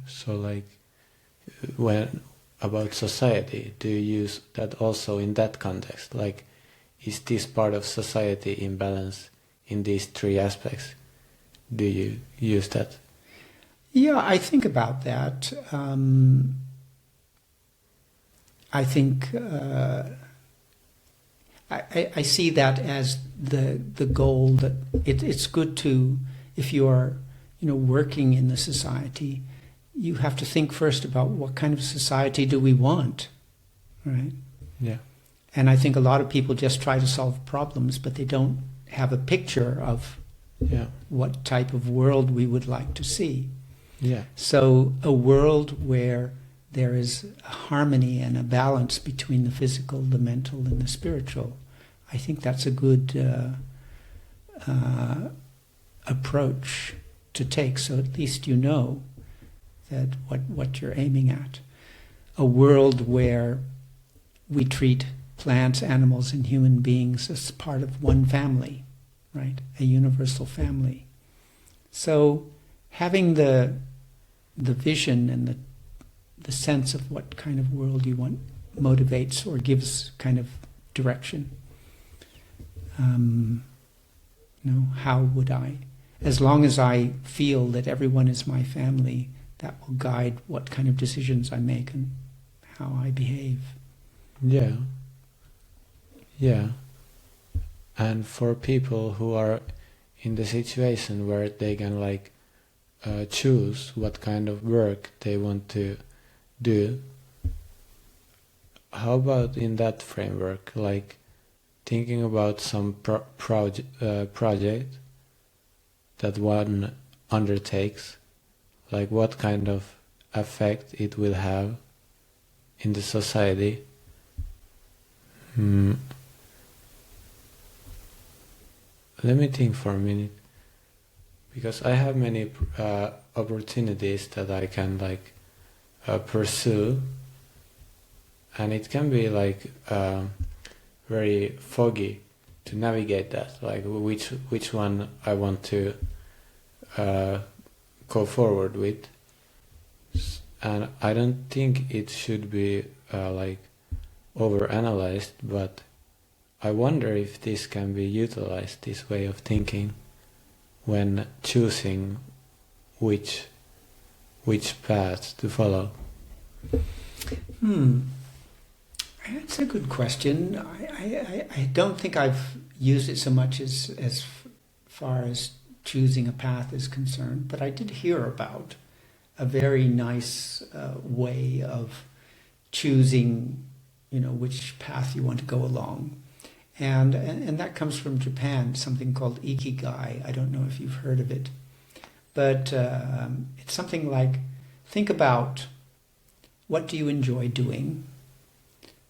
C: So like when about society, do you use that also in that context? Like, is this part of society in balance in these three aspects? Do you use that?
A: Yeah, I think about that. I think I see that as the goal, that it's good to, if you are working in the society, you have to think first about what kind of society do we want, right?
C: Yeah.
A: And I think a lot of people just try to solve problems, but they don't have a picture of what type of world we would like to see.
C: Yeah.
A: So a world where there is a harmony and a balance between the physical, the mental, and the spiritual, I think that's a good approach to take. So at least you know that what you're aiming at. A world where we treat plants, animals, and human beings as part of one family, right? A universal family. So having the vision and the sense of what kind of world you want motivates or gives kind of direction. How would I, as long as I feel that everyone is my family, that will guide what kind of decisions I make and how I behave.
C: Yeah. Yeah. And for people who are in the situation where they can choose what kind of work they want to do, how about in that framework, like thinking about some project that one undertakes, like what kind of effect it will have in the society? Let me think for a minute, because I have many opportunities that I can pursue, and it can be very foggy to navigate that, like which one I want to go forward with. And I don't think it should be overanalyzed, but I wonder if this can be utilized, this way of thinking, when choosing which path to follow.
A: That's a good question. I don't think I've used it so much as far as choosing a path is concerned, but I did hear about a very nice way of choosing, which path you want to go along. And that comes from Japan, something called ikigai. I don't know if you've heard of it. But it's something like, think about, what do you enjoy doing?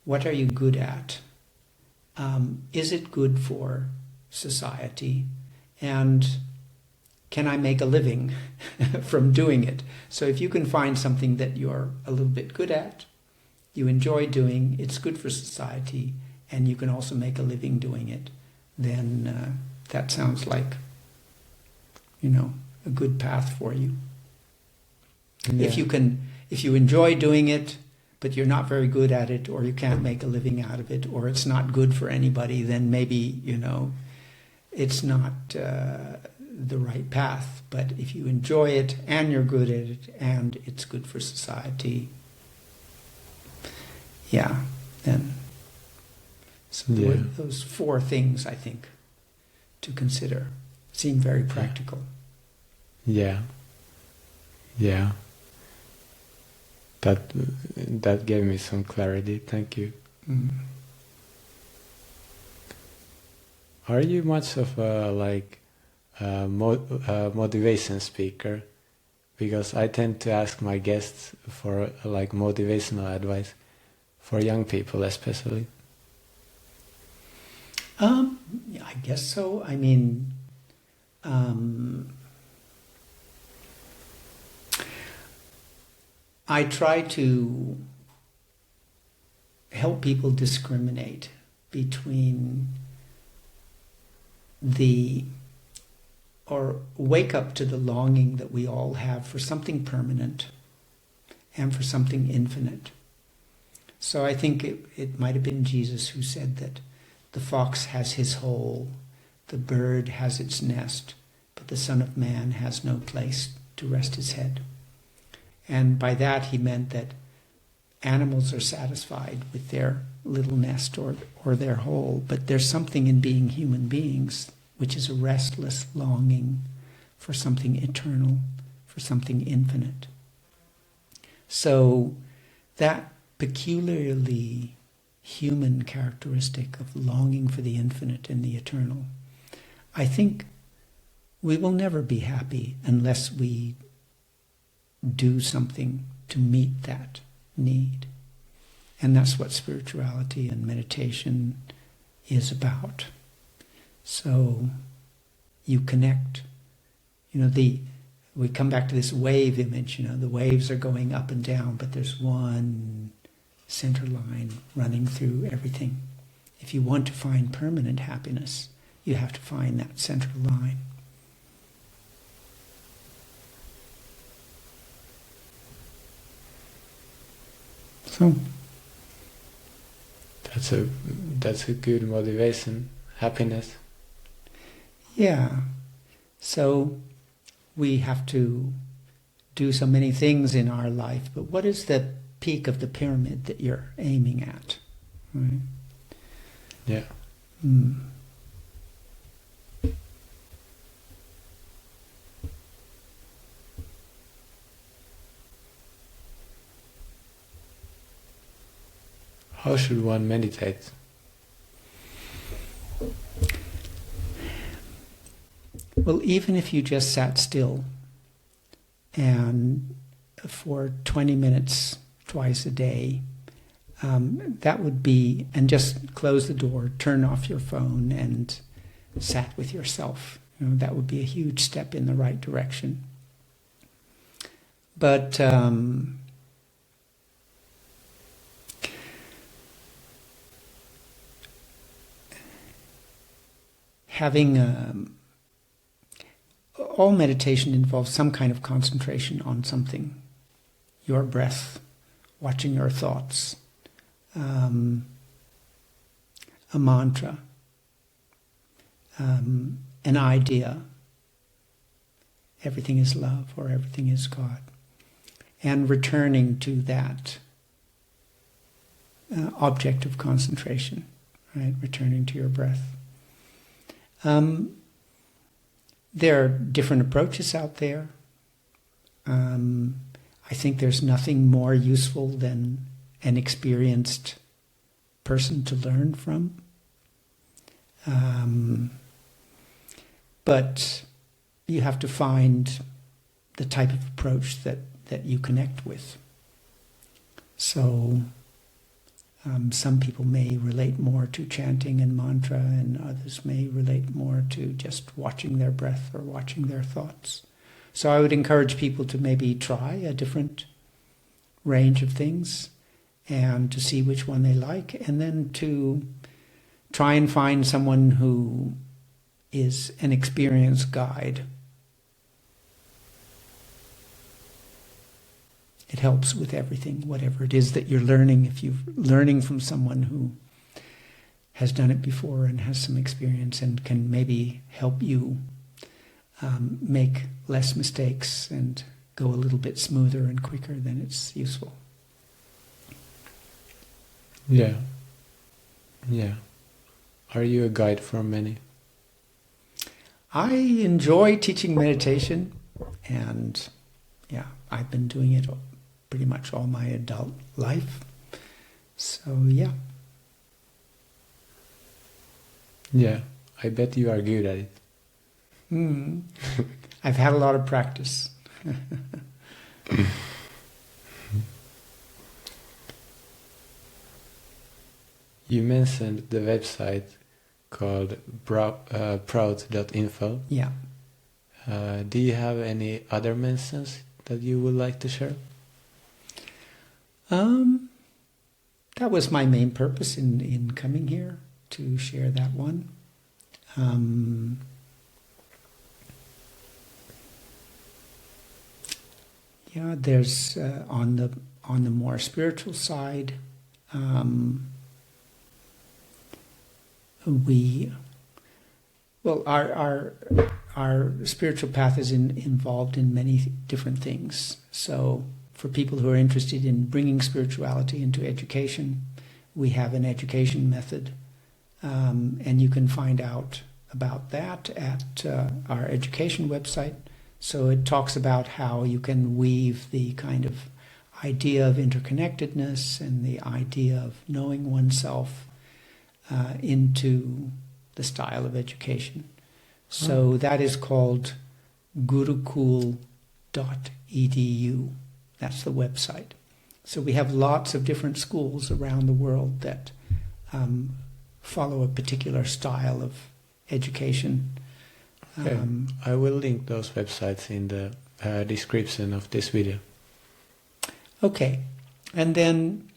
A: What are you good at? Is it good for society, and can I make a living from doing it? So if you can find something that you're a little bit good at, you enjoy doing, it's good for society, and you can also make a living doing it, then that sounds like, a good path for you.
C: Yeah.
A: If you enjoy doing it, but you're not very good at it, or you can't make a living out of it, or it's not good for anybody, then maybe, it's not the right path. But if you enjoy it, and you're good at it, and it's good for society, then... So those 4 things, I think, to consider seem very practical.
C: Yeah. That gave me some clarity. Thank you.
A: Mm.
C: Are you much of a motivation speaker? Because I tend to ask my guests for motivational advice for young people, especially.
A: I guess so. I mean, I try to help people discriminate between or wake up to the longing that we all have for something permanent and for something infinite. So I think it might have been Jesus who said that the fox has his hole, the bird has its nest, but the Son of Man has no place to rest his head. And by that he meant that animals are satisfied with their little nest or their hole, but there's something in being human beings which is a restless longing for something eternal, for something infinite. So that peculiarly human characteristic of longing for the infinite and the eternal, I think we will never be happy unless we do something to meet that need. And that's what spirituality and meditation is about. So you connect, we come back to this wave image, the waves are going up and down, but there's one center line running through everything. If you want to find permanent happiness, you have to find that central line. So
C: that's a good motivation, happiness.
A: Yeah. So we have to do so many things in our life, but what is the peak of the pyramid that you're aiming at? Right?
C: Yeah. How should one meditate?
A: Well, even if you just sat still and for 20 minutes twice a day, that would be, and just close the door, turn off your phone and sat with yourself. That would be a huge step in the right direction. But having all meditation involves some kind of concentration on something. Your breath, watching your thoughts, a mantra, an idea. Everything is love, or everything is God. And returning to that object of concentration, right? Returning to your breath. There are different approaches out there. I think there's nothing more useful than an experienced person to learn from. But you have to find the type of approach that you connect with. So Some people may relate more to chanting and mantra, and others may relate more to just watching their breath or watching their thoughts. So I would encourage people to maybe try a different range of things and to see which one they like, and then to try and find someone who is an experienced guide. It helps with everything, whatever it is that you're learning. If you're learning from someone who has done it before and has some experience and can maybe help you make less mistakes and go a little bit smoother and quicker, then it's useful.
C: Yeah. Yeah. Are you a guide for many?
A: I enjoy teaching meditation, and I've been doing it pretty much all my adult life. So yeah.
C: Yeah, I bet you are good at it.
A: I've had a lot of practice.
C: You mentioned the website called Prout.info.
A: Yeah.
C: Do you have any other mentions that you would like to share?
A: That was my main purpose in coming here, to share that one. There's on the more spiritual side, our spiritual path is involved in many different things. So for people who are interested in bringing spirituality into education, we have an education method, and you can find out about that at our education website. So it talks about how you can weave the kind of idea of interconnectedness and the idea of knowing oneself into the style of education. So that is called gurukul.edu. That's the website. So we have lots of different schools around the world that follow a particular style of education.
C: Okay. I will link those websites in the description of this video.
A: Okay. And then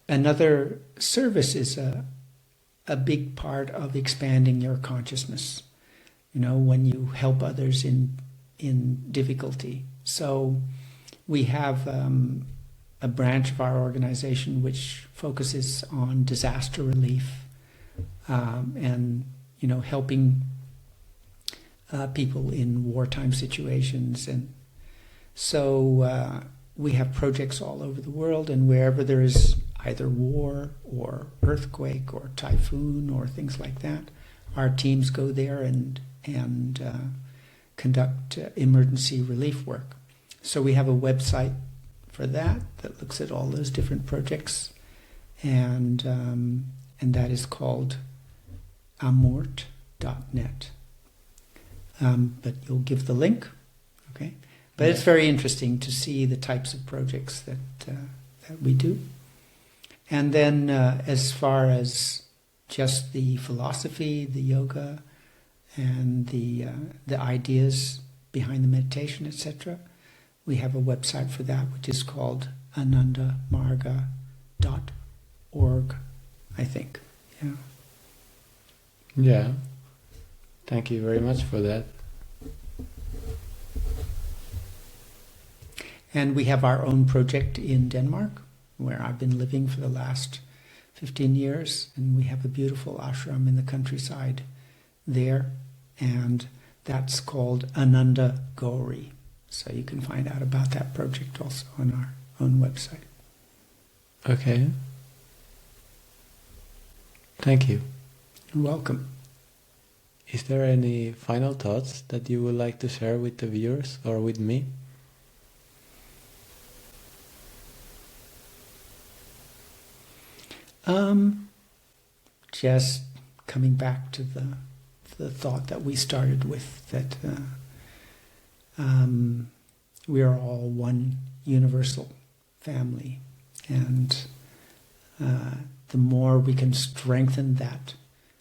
A: another service is a big part of expanding your consciousness. You know, when you help others in difficulty. So we have a branch of our organization which focuses on disaster relief and, helping people in wartime situations. And so we have projects all over the world, and wherever there is either war or earthquake or typhoon or things like that, our teams go there and conduct emergency relief work. So we have a website for that looks at all those different projects, and that is called amort.net. But you'll give the link, okay? But it's very interesting to see the types of projects that we do. And then as far as just the philosophy, the yoga, and the ideas behind the meditation, etc., we have a website for that, which is called anandamarga.org, I think. Yeah.
C: Yeah. Thank you very much for that.
A: And we have our own project in Denmark, where I've been living for the last 15 years, and we have a beautiful ashram in the countryside there, and that's called Ananda Gauri. So you can find out about that project also on our own website.
C: Okay. Thank you.
A: You're welcome.
C: Is there any final thoughts that you would like to share with the viewers or with me?
A: Just coming back to the thought that we started with, that we are all one universal family, and the more we can strengthen that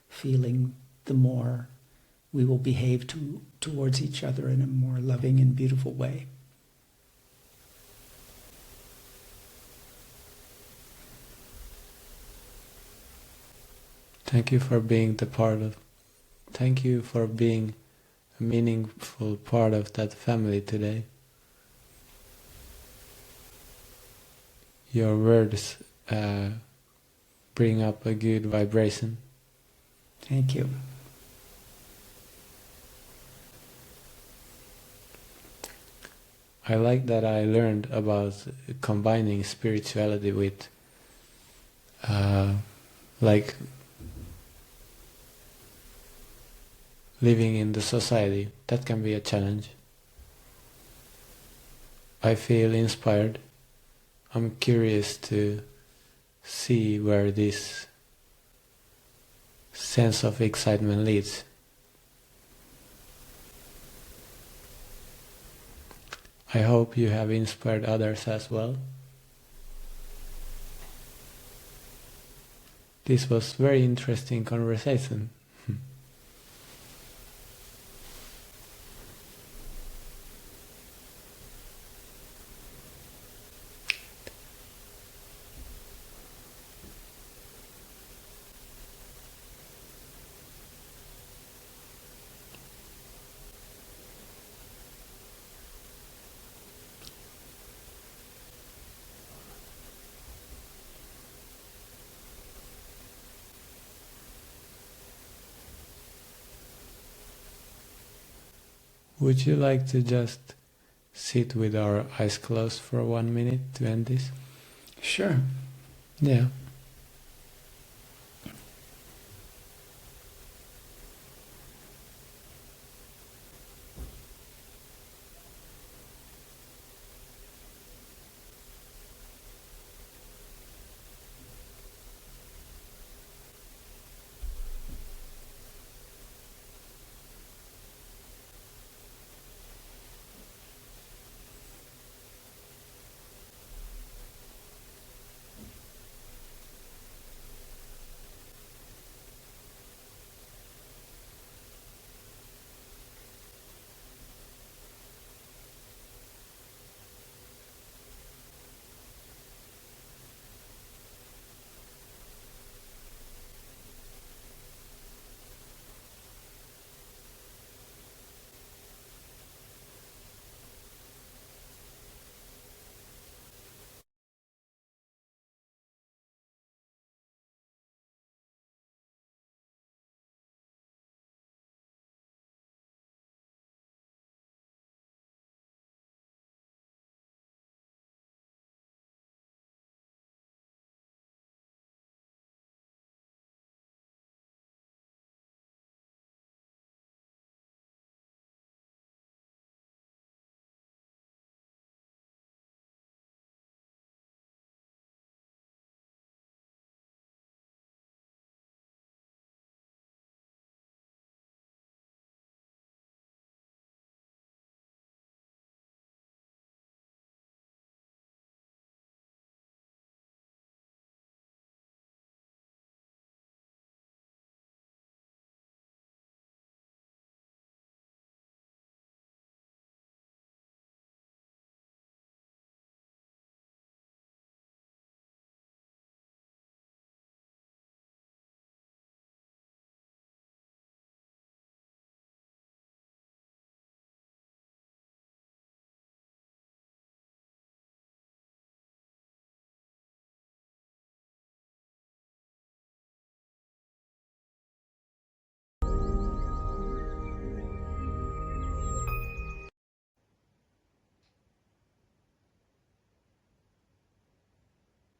A: feeling, the more we will behave towards each other in a more loving and beautiful way.
C: Thank you for being thank you for being a meaningful part of that family today. Your words bring up a good vibration.
A: Thank you.
C: I like that I learned about combining spirituality with like living in the society. That can be a challenge. I feel inspired. I'm curious to see where this sense of excitement leads. I hope you have inspired others as well. This was very interesting conversation. Would you like to just sit with our eyes closed for 1 minute to end this?
A: Sure.
C: Yeah.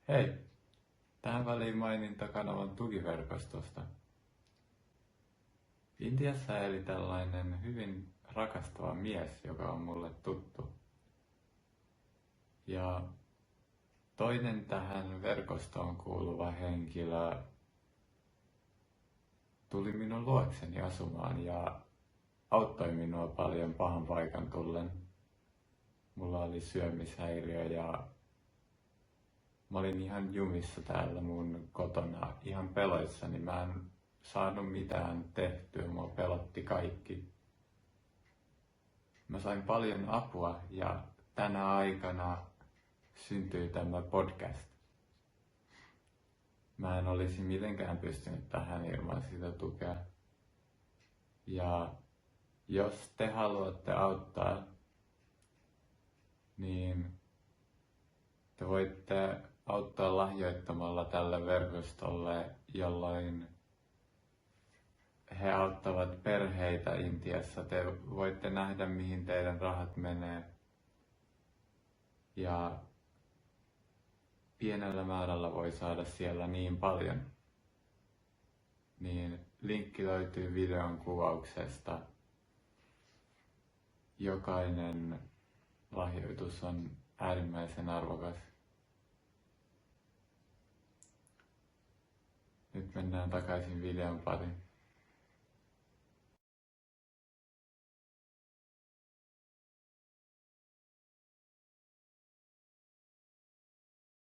B: Hei, tähän väliin maininta kanavan tukiverkostosta. Intiassa eli tällainen hyvin rakastava mies, joka on mulle tuttu. Ja toinen tähän verkostoon kuuluva henkilö tuli minun luokseni asumaan ja auttoi minua paljon pahan paikan tullen. Mulla oli syömishäiriö ja
C: mä olin ihan jumissa täällä mun kotona, ihan peloissani. Mä en saanut mitään tehtyä, mua pelotti kaikki. Mä sain paljon apua ja tänä aikana syntyi tämä podcast. Mä en olisi mitenkään pystynyt tähän ilman sitä tukea. Ja jos te haluatte auttaa, niin te voitte auttaa lahjoittamalla tälle verkostolle, jolloin he auttavat perheitä Intiassa. Te voitte nähdä, mihin teidän rahat menee. Ja pienellä määrällä voi saada siellä niin paljon. Niin linkki löytyy videon kuvauksesta. Jokainen lahjoitus on äärimmäisen arvokas. Nyt mennään takaisin videon pariin.